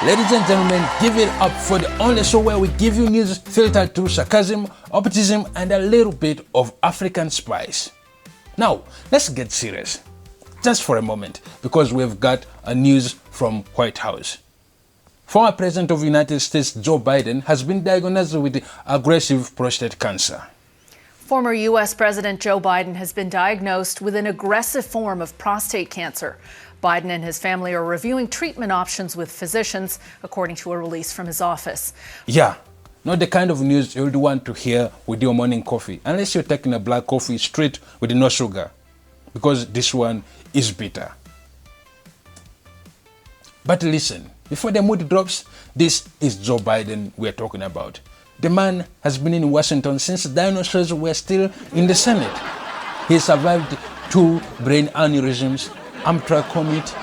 Ladies and gentlemen, give it up for the only show where we give you news filtered through sarcasm, optimism, and a little bit of African spice. Now, let's get serious, just for a moment, because we've got a news from White House. Former President of the United States, Joe Biden, has been diagnosed with aggressive prostate cancer. Former U.S. President Joe Biden has been diagnosed with an aggressive form of prostate cancer. Biden and his family are reviewing treatment options with physicians, according to a release from his office. Yeah, not the kind of news you'd want to hear with your morning coffee, unless you're taking a black coffee straight with no sugar, because this one is bitter. But listen, before the mood drops, this is Joe Biden we're talking about. The man has been in Washington since dinosaurs were still in the Senate. He survived 2 brain aneurysms, Amtrak commute,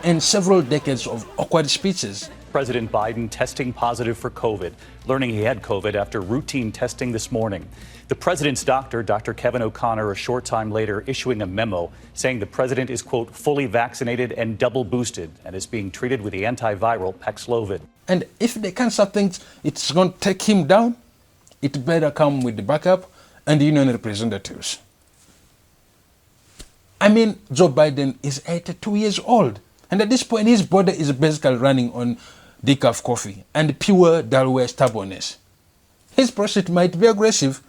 and several decades of awkward speeches. President Biden testing positive for COVID, learning he had COVID after routine testing this morning. The president's doctor, Dr. Kevin O'Connor, a short time later issuing a memo saying the president is, quote, fully vaccinated and double boosted and is being treated with the antiviral Paxlovid. And if the cancer thinks it's going to take him down, it better come with the backup and the union representatives. I mean, Joe Biden is 82 years old, and at this point his body is basically running on decaf coffee and pure Delaware stubbornness. His prostate might be aggressive,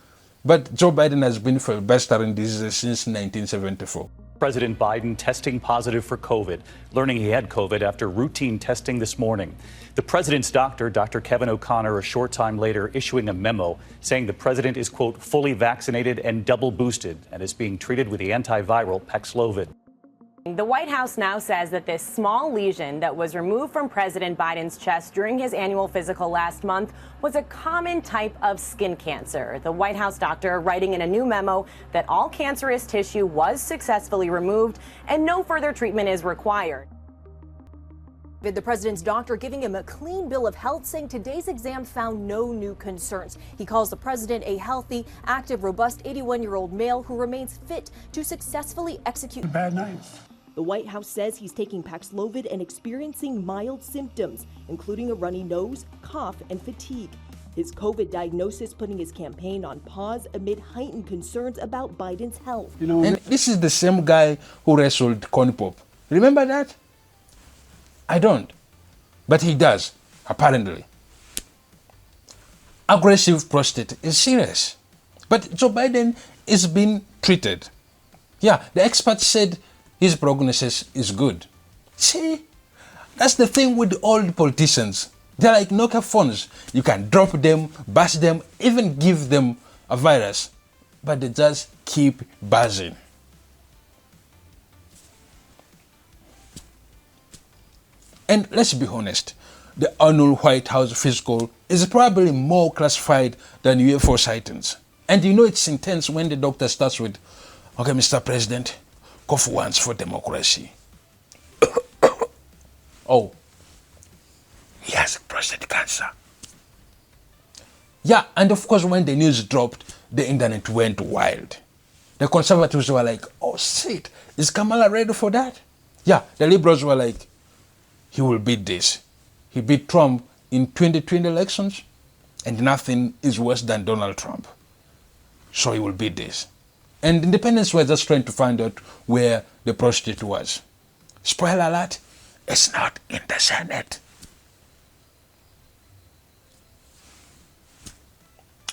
but Joe Biden has been filibustering diseases since 1974. President Biden testing positive for COVID, learning he had COVID after routine testing this morning. The president's doctor, Dr. Kevin O'Connor, a short time later issuing a memo saying the president is, quote, fully vaccinated and double boosted and is being treated with the antiviral Paxlovid. The White House now says that this small lesion that was removed from President Biden's chest during his annual physical last month was a common type of skin cancer. The White House doctor writing in a new memo that all cancerous tissue was successfully removed and no further treatment is required. The president's doctor giving him a clean bill of health, saying today's exam found no new concerns. He calls the president a healthy, active, robust 81-year-old male who remains fit to successfully execute. Bad nights. The White House says he's taking Paxlovid and experiencing mild symptoms, including a runny nose, cough, and fatigue. His COVID diagnosis putting his campaign on pause amid heightened concerns about Biden's health. And this is the same guy who wrestled Connie Pop. Remember that? I don't. But he does, apparently. Aggressive prostate is serious. But Joe Biden is being treated. Yeah, the experts said his prognosis is good. See, that's the thing with all the politicians. They're like Nokia phones. You can drop them, bash them, even give them a virus. But they just keep buzzing. And let's be honest, the annual White House physical is probably more classified than UFO sightings. And you know it's intense when the doctor starts with, okay, Mr. President, cough once for democracy. Oh, he has prostate cancer. Yeah, and of course when the news dropped, the internet went wild. The conservatives were like, oh shit, is Kamala ready for that? Yeah, the liberals were like, he will beat this. He beat Trump in 2020 elections, and nothing is worse than Donald Trump. So he will beat this. And independents were just trying to find out where the prostate was. Spoiler alert, it's not in the Senate.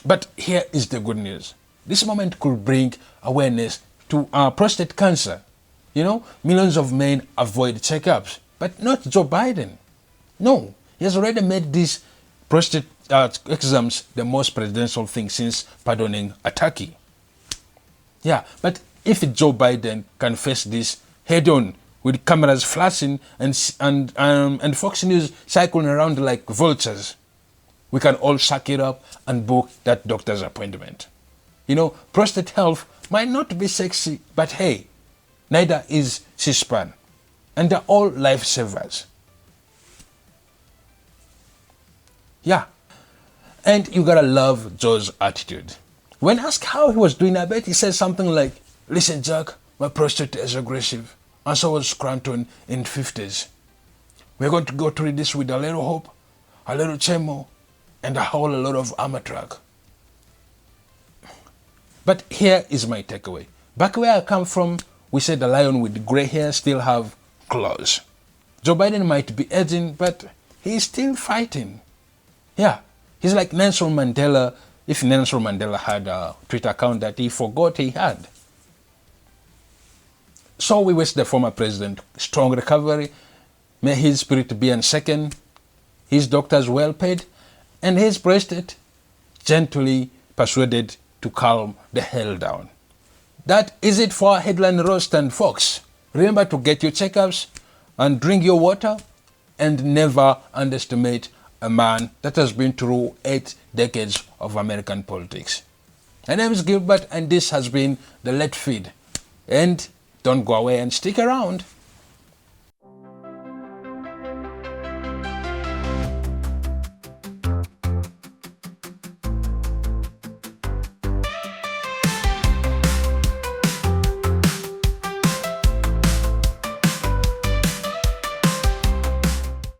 But here is the good news. This moment could bring awareness to prostate cancer. You know, millions of men avoid checkups, but not Joe Biden. No, he has already made these prostate exams the most presidential thing since pardoning a turkey. Yeah, but if Joe Biden can face this head on with cameras flashing and Fox News cycling around like vultures, we can all suck it up and book that doctor's appointment. You know, prostate health might not be sexy, but hey, neither is C-SPAN. And they're all lifesavers. Yeah. And you gotta love Joe's attitude. When asked how he was doing, I bet he said something like, listen, Jack, my prostate is aggressive, and so was Scranton in 50s. We're going to go through this with a little hope, a little chemo, and a whole lot of Amatrack. But here is my takeaway. Back where I come from, we said the lion with gray hair still have claws. Joe Biden might be edging, but he's still fighting. Yeah, he's like Nelson Mandela, if Nelson Mandela had a Twitter account that he forgot he had. So we wish the former president strong recovery. May his spirit be unshaken, his doctors well paid, and his prostate gently persuaded to calm the hell down. That is it for Headline Roast and Fox. Remember to get your checkups and drink your water, and never underestimate a man that has been through 8 decades of American politics. My name is Gilbert, and this has been the Let Feed. And don't go away and stick around.